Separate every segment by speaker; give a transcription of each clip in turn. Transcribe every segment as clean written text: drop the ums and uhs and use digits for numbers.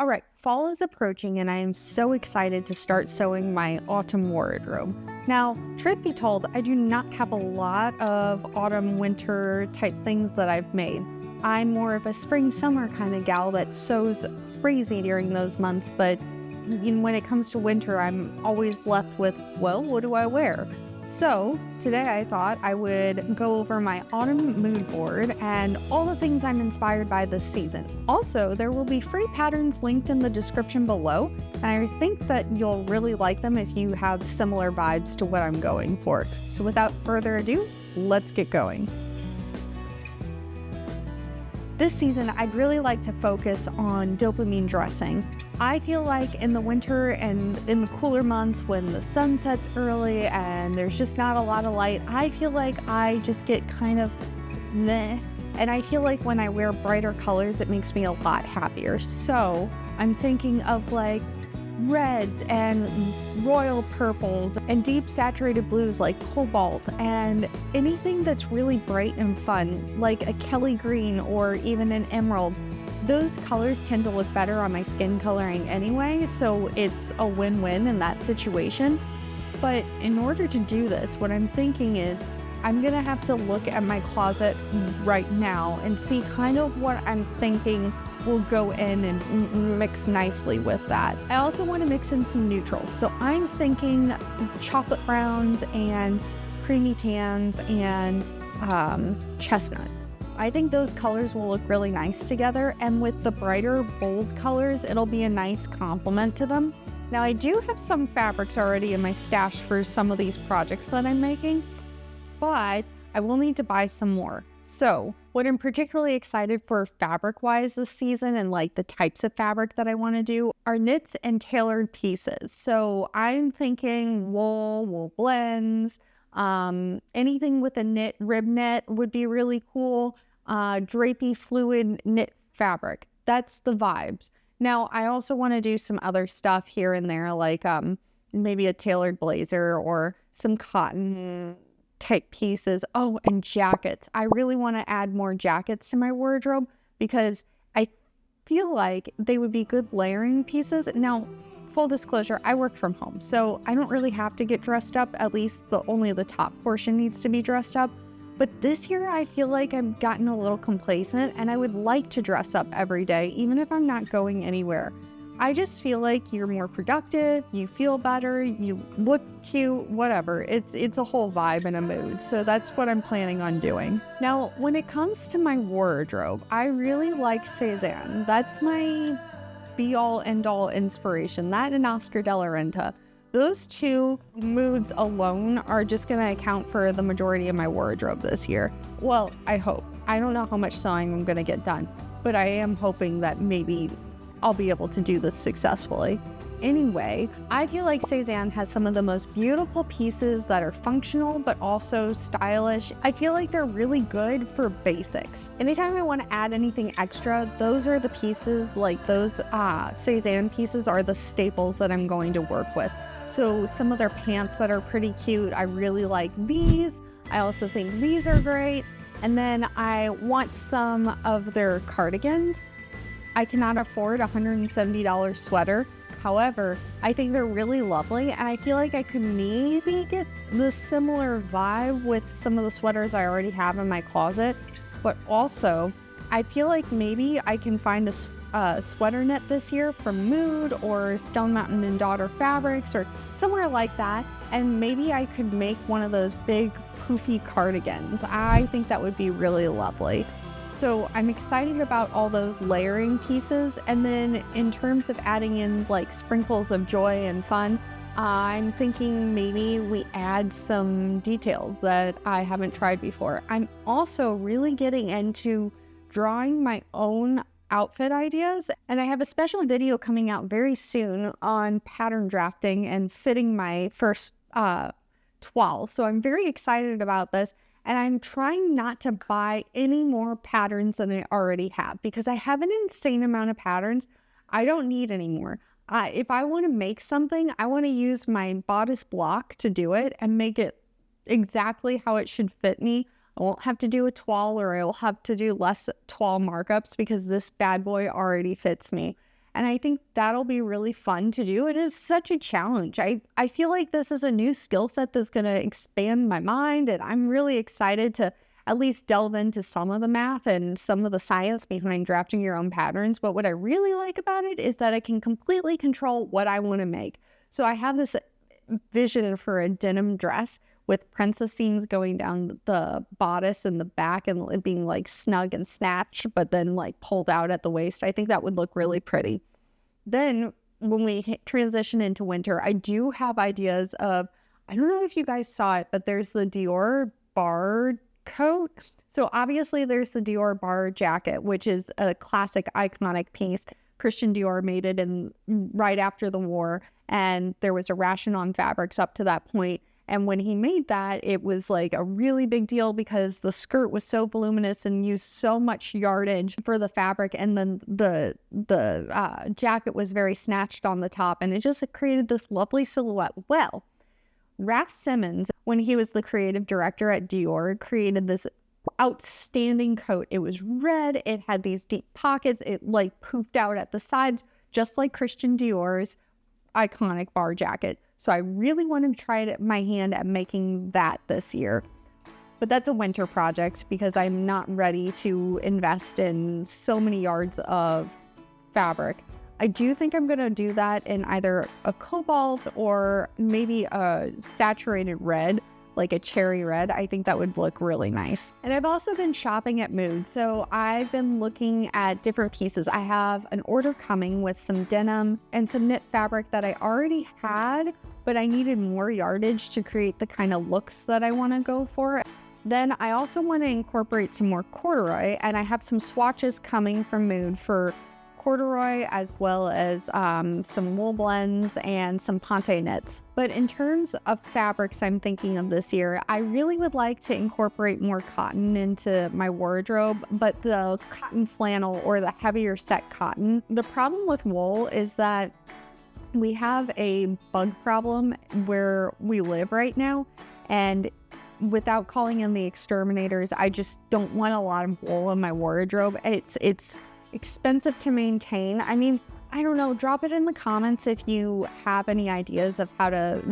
Speaker 1: All right, fall is approaching and I am so excited to start sewing my autumn wardrobe. Now, truth be told, I do not have a lot of autumn winter type things that I've made. I'm more of a spring summer kind of gal that sews crazy during those months, but when it comes to winter, I'm always left with, well, what do I wear? So today I thought I would go over my autumn mood board and all the things I'm inspired by this season. Also, there will be free patterns linked in the description below, and I think that you'll really like them if you have similar vibes to what I'm going for. So without further ado, let's get going. This season, I'd really like to focus on dopamine dressing. I feel like in the winter and in the cooler months when the sun sets early and there's just not a lot of light, I feel like I just get kind of meh. And I feel like when I wear brighter colors, it makes me a lot happier. So I'm thinking of like reds and royal purples and deep saturated blues like cobalt and anything that's really bright and fun like a Kelly green or even an emerald. Those colors tend to look better on my skin coloring anyway, so it's a win-win in that situation. But in order to do this, what I'm thinking is I'm gonna have to look at my closet right now and see kind of what I'm thinking will go in and mix nicely with that. I also want to mix in some neutrals. So I'm thinking chocolate browns and creamy tans and chestnut. I think those colors will look really nice together, and with the brighter, bold colors, it'll be a nice complement to them. Now, I do have some fabrics already in my stash for some of these projects that I'm making, but I will need to buy some more. So what I'm particularly excited for fabric-wise this season and like the types of fabric that I want to do are knits and tailored pieces. So I'm thinking wool blends, anything with a knit, rib knit would be really cool. Drapey fluid knit fabric. That's the vibes. Now, I also want to do some other stuff here and there, like maybe a tailored blazer or some cotton type pieces. Oh, and jackets. I really want to add more jackets to my wardrobe because I feel like they would be good layering pieces. Now, full disclosure, I work from home, so I don't really have to get dressed up. At least only the top portion needs to be dressed up. But this year, I feel like I've gotten a little complacent and I would like to dress up every day, even if I'm not going anywhere. I just feel like you're more productive, you feel better, you look cute, whatever. It's a whole vibe and a mood. So that's what I'm planning on doing. Now, when it comes to my wardrobe, I really like Sezane. That's my be-all, end-all inspiration. That and Oscar de la Renta. Those two moods alone are just going to account for the majority of my wardrobe this year. Well, I hope. I don't know how much sewing I'm going to get done, but I am hoping that maybe I'll be able to do this successfully. Anyway, I feel like Sezane has some of the most beautiful pieces that are functional but also stylish. I feel like they're really good for basics. Anytime I want to add anything extra, those are the pieces, like those Sezane pieces are the staples that I'm going to work with. So some of their pants that are pretty cute, I really like these. I also think these are great. And then I want some of their cardigans. I cannot afford a $170 sweater. However, I think they're really lovely, and I feel like I could maybe get the similar vibe with some of the sweaters I already have in my closet. But also, I feel like maybe I can find a sweater knit this year from Mood or Stone Mountain and Daughter Fabrics or somewhere like that, and maybe I could make one of those big poofy cardigans. I think that would be really lovely. So I'm excited about all those layering pieces. And then in terms of adding in like sprinkles of joy and fun, I'm thinking maybe we add some details that I haven't tried before. I'm also really getting into drawing my own outfit ideas, and I have a special video coming out very soon on pattern drafting and fitting my first toile. So I'm very excited about this. And I'm trying not to buy any more patterns than I already have because I have an insane amount of patterns. I don't need any more. If I want to make something, I want to use my bodice block to do it and make it exactly how it should fit me. I won't have to do a toile, or I'll have to do less toile markups because this bad boy already fits me. And I think that'll be really fun to do. It is such a challenge. I feel like this is a new skill set that's going to expand my mind, and I'm really excited to at least delve into some of the math and some of the science behind drafting your own patterns. But what I really like about it is that I can completely control what I want to make. So I have this vision for a denim dress with princess seams going down the bodice and the back and it being like snug and snatched, but then like pulled out at the waist. I think that would look really pretty. Then when we transition into winter, I do have ideas of, I don't know if you guys saw it, but there's the Dior Bar Coat. So obviously there's the Dior Bar jacket, which is a classic iconic piece. Christian Dior made it in right after the war, and there was a ration on fabrics up to that point. And when he made that, it was like a really big deal because the skirt was so voluminous and used so much yardage for the fabric. And then the jacket was very snatched on the top, and it just created this lovely silhouette. Well, Raf Simons, when he was the creative director at Dior, created this outstanding coat. It was red. It had these deep pockets. It like poofed out at the sides, just like Christian Dior's iconic bar jacket. So I really want to try my hand at making that this year. But that's a winter project because I'm not ready to invest in so many yards of fabric. I do think I'm going to do that in either a cobalt or maybe a saturated red, like a cherry red. I think that would look really nice. And I've also been shopping at Mood. So I've been looking at different pieces. I have an order coming with some denim and some knit fabric that I already had, but I needed more yardage to create the kind of looks that I want to go for. Then I also want to incorporate some more corduroy, and I have some swatches coming from Mood for corduroy as well as some wool blends and some ponte knits. But in terms of fabrics I'm thinking of this year, I really would like to incorporate more cotton into my wardrobe, but the cotton flannel or the heavier set cotton. The problem with wool is that we have a bug problem where we live right now, and without calling in the exterminators, I just don't want a lot of wool in my wardrobe. It's expensive to maintain. I mean, I don't know, drop it in the comments if you have any ideas of how to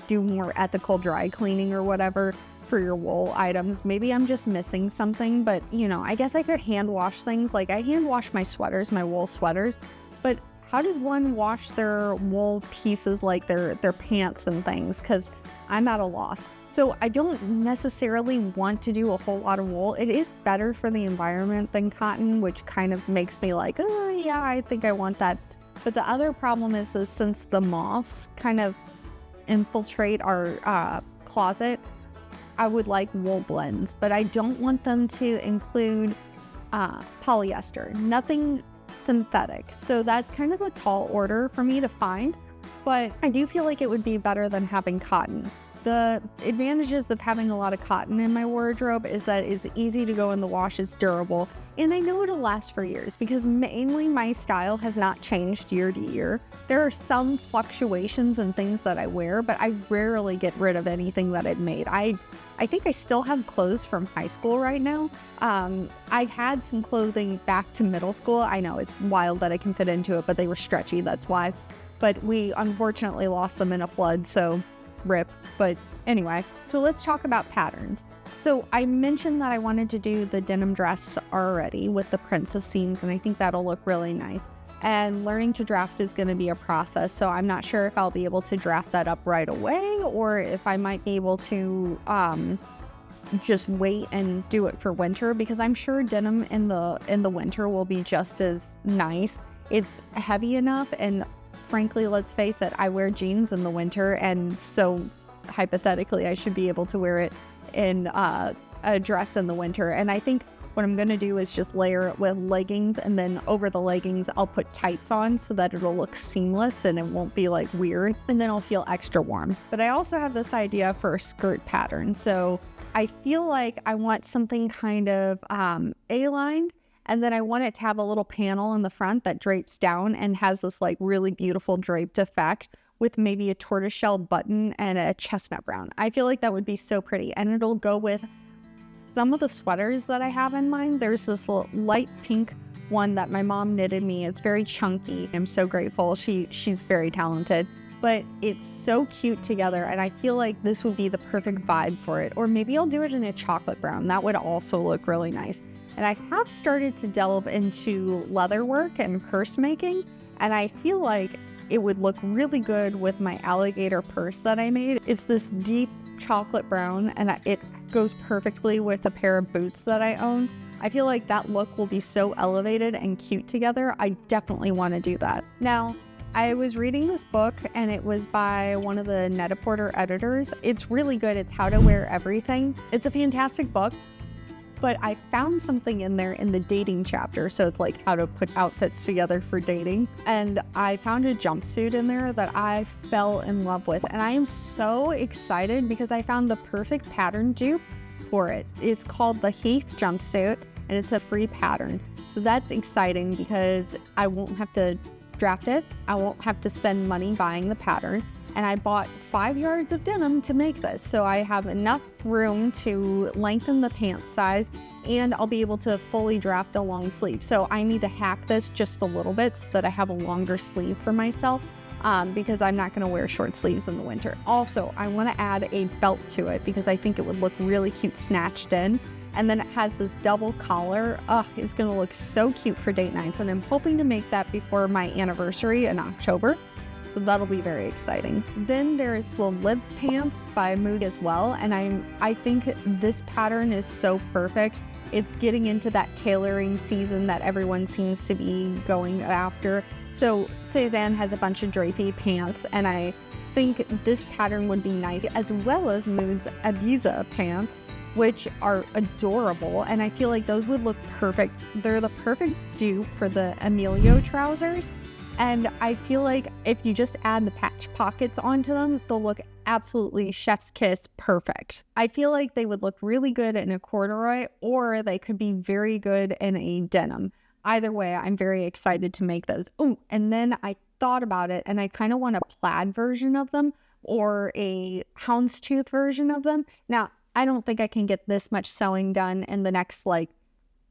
Speaker 1: do more ethical dry cleaning or whatever for your wool items. Maybe I'm just missing something, but you know, I guess I could hand wash things. Like I hand wash my sweaters, my wool sweaters, but how does one wash their wool pieces like their pants and things? Because I'm at a loss. So I don't necessarily want to do a whole lot of wool. It is better for the environment than cotton, which kind of makes me like, oh yeah, I think I want that. But the other problem is since the moths kind of infiltrate our closet, I would like wool blends, but I don't want them to include polyester, nothing synthetic. So that's kind of a tall order for me to find, but I do feel like it would be better than having cotton. The advantages of having a lot of cotton in my wardrobe is that it's easy to go in the wash, it's durable, and I know it'll last for years because mainly my style has not changed year to year. There are some fluctuations in things that I wear, but I rarely get rid of anything that I've made. I think I still have clothes from high school right now. I had some clothing back to middle school. I know it's wild that I can fit into it, but they were stretchy, that's why. But we unfortunately lost them in a flood, so rip. But anyway, so let's talk about patterns. So I mentioned that I wanted to do the denim dress already with the princess seams, and I think that'll look really nice. And learning to draft is going to be a process, so I'm not sure if I'll be able to draft that up right away or if I might be able to just wait and do it for winter, because I'm sure denim in the winter will be just as nice. It's heavy enough, and frankly, let's face it, I wear jeans in the winter, and so hypothetically I should be able to wear it in a dress in the winter. And I think what I'm going to do is just layer it with leggings, and then over the leggings I'll put tights on so that it'll look seamless and it won't be like weird, and then I'll feel extra warm. But I also have this idea for a skirt pattern, so I feel like I want something kind of A-lined, and then I want it to have a little panel in the front that drapes down and has this like really beautiful draped effect with maybe a tortoiseshell button and a chestnut brown. I feel like that would be so pretty, and it'll go with some of the sweaters that I have in mind. There's this light pink one that my mom knitted me. It's very chunky. I'm so grateful. She's very talented, but it's so cute together, and I feel like this would be the perfect vibe for it. Or maybe I'll do it in a chocolate brown. That would also look really nice. And I have started to delve into leather work and purse making, and I feel like it would look really good with my alligator purse that I made. It's this deep chocolate brown, and it goes perfectly with a pair of boots that I own. I feel like that look will be so elevated and cute together. I definitely want to do that. Now, I was reading this book, and it was by one of the Net-a-Porter editors. It's really good. It's How to Wear Everything. It's a fantastic book, but I found something in there in the dating chapter. So it's like how to put outfits together for dating. And I found a jumpsuit in there that I fell in love with. And I am so excited because I found the perfect pattern dupe for it. It's called the Heath jumpsuit, and it's a free pattern. So that's exciting because I won't have to draft it. I won't have to spend money buying the pattern. And I bought 5 yards of denim to make this. So I have enough room to lengthen the pant size, and I'll be able to fully draft a long sleeve. So I need to hack this just a little bit so that I have a longer sleeve for myself, because I'm not gonna wear short sleeves in the winter. Also, I wanna add a belt to it because I think it would look really cute snatched in. And then it has this double collar. It's gonna look so cute for date nights. And I'm hoping to make that before my anniversary in October. So that'll be very exciting. Then there's the Lib Pants by Mood as well. And I think this pattern is so perfect. It's getting into that tailoring season that everyone seems to be going after. So Sezane has a bunch of drapey pants, and I think this pattern would be nice, as well as Mood's Ibiza pants, which are adorable. And I feel like those would look perfect. They're the perfect dupe for the Emilio trousers. And I feel like if you just add the patch pockets onto them, they'll look absolutely chef's kiss perfect. I feel like they would look really good in a corduroy, or they could be very good in a denim. Either way, I'm very excited to make those. Oh, and then I thought about it, and I kind of want a plaid version of them or a houndstooth version of them. Now, I don't think I can get this much sewing done in the next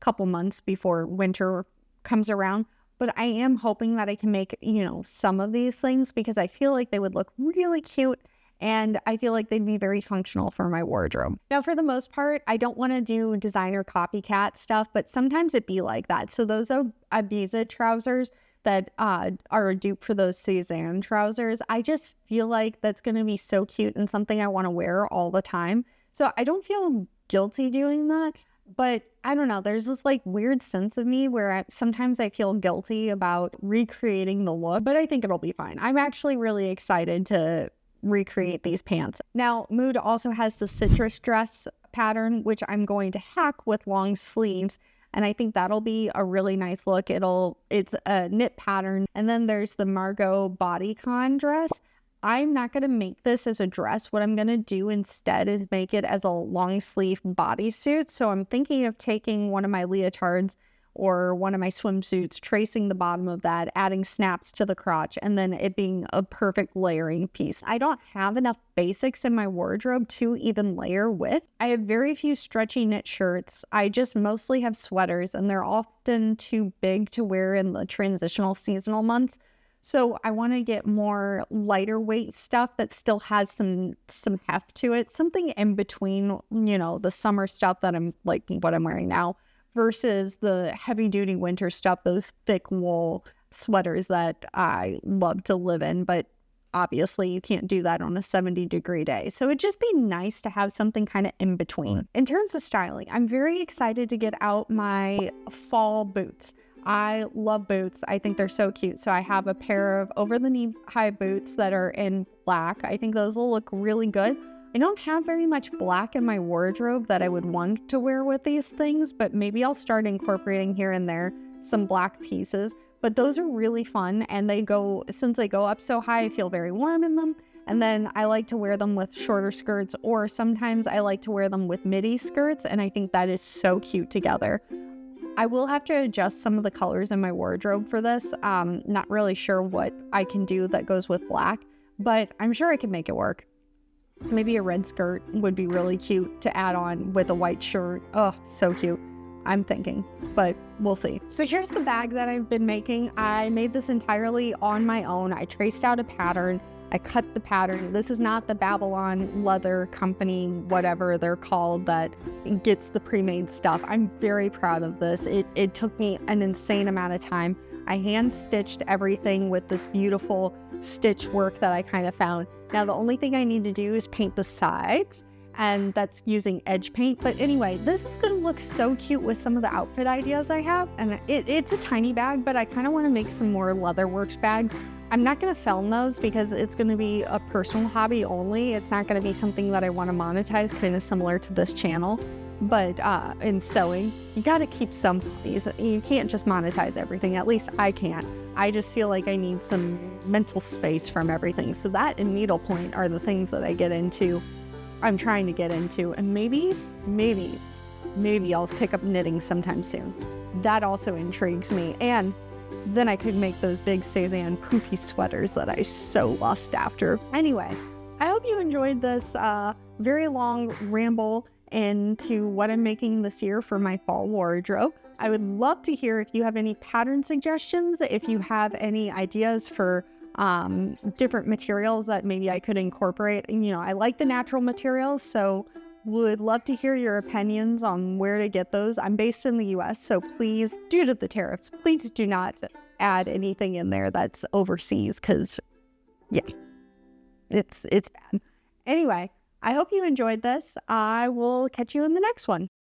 Speaker 1: couple months before winter comes around. But I am hoping that I can make, some of these things because I feel like they would look really cute, and I feel like they'd be very functional for my wardrobe. Now, for the most part, I don't want to do designer copycat stuff, but sometimes it be like that. So those are Ibiza trousers that are a dupe for those Sezane trousers. I just feel like that's going to be so cute and something I want to wear all the time. So I don't feel guilty doing that. But I don't know, there's this weird sense of me where sometimes I feel guilty about recreating the look, but I think it'll be fine. I'm actually really excited to recreate these pants. Now, Mood also has the citrus dress pattern, which I'm going to hack with long sleeves. And I think that'll be a really nice look. It's a knit pattern. And then there's the Margot bodycon dress. I'm not going to make this as a dress. What I'm going to do instead is make it as a long sleeve bodysuit. So I'm thinking of taking one of my leotards or one of my swimsuits, tracing the bottom of that, adding snaps to the crotch, and then it being a perfect layering piece. I don't have enough basics in my wardrobe to even layer with. I have very few stretchy knit shirts. I just mostly have sweaters, and they're often too big to wear in the transitional seasonal months. So I want to get more lighter weight stuff that still has some heft to it, something in between, the summer stuff that I'm what I'm wearing now versus the heavy duty winter stuff, those thick wool sweaters that I love to live in. But obviously you can't do that on a 70-degree day. So it'd just be nice to have something kind of in between. In terms of styling, I'm very excited to get out my fall boots. I love boots. I think they're so cute. So I have a pair of over-the-knee high boots that are in black. I think those will look really good. I don't have very much black in my wardrobe that I would want to wear with these things, but maybe I'll start incorporating here and there some black pieces. But those are really fun, and since they go up so high, I feel very warm in them. And then I like to wear them with shorter skirts, or sometimes I like to wear them with midi skirts, and I think that is so cute together. I will have to adjust some of the colors in my wardrobe for this. Not really sure what I can do that goes with black, but I'm sure I can make it work. Maybe a red skirt would be really cute to add on with a white shirt. Oh, so cute. I'm thinking, but we'll see. So here's the bag that I've been making. I made this entirely on my own. I traced out a pattern. I cut the pattern. This is not the Babylon Leather Company, whatever they're called, that gets the pre-made stuff. I'm very proud of this. It took me an insane amount of time. I hand stitched everything with this beautiful stitch work that I kind of found. Now the only thing I need to do is paint the sides, and that's using edge paint. But anyway, this is going to look so cute with some of the outfit ideas I have. And it's a tiny bag, but I kind of want to make some more Leatherworks bags. I'm not going to film those because it's going to be a personal hobby only. It's not going to be something that I want to monetize, kind of similar to this channel. But in sewing, you got to keep some hobbies. You can't just monetize everything. At least I can't. I just feel like I need some mental space from everything. So that and needlepoint are the things that I get into. I'm trying to get into, and maybe I'll pick up knitting sometime soon. That also intrigues me. And then I could make those big Sezane poofy sweaters that I so lust after. Anyway, I hope you enjoyed this very long ramble into what I'm making this year for my fall wardrobe. I would love to hear if you have any pattern suggestions, if you have any ideas for different materials that maybe I could incorporate. And, I like the natural materials, so would love to hear your opinions on where to get those. I'm based in the US, so please, due to the tariffs, please do not add anything in there that's overseas, because it's bad. Anyway, I hope you enjoyed this. I will catch you in the next one.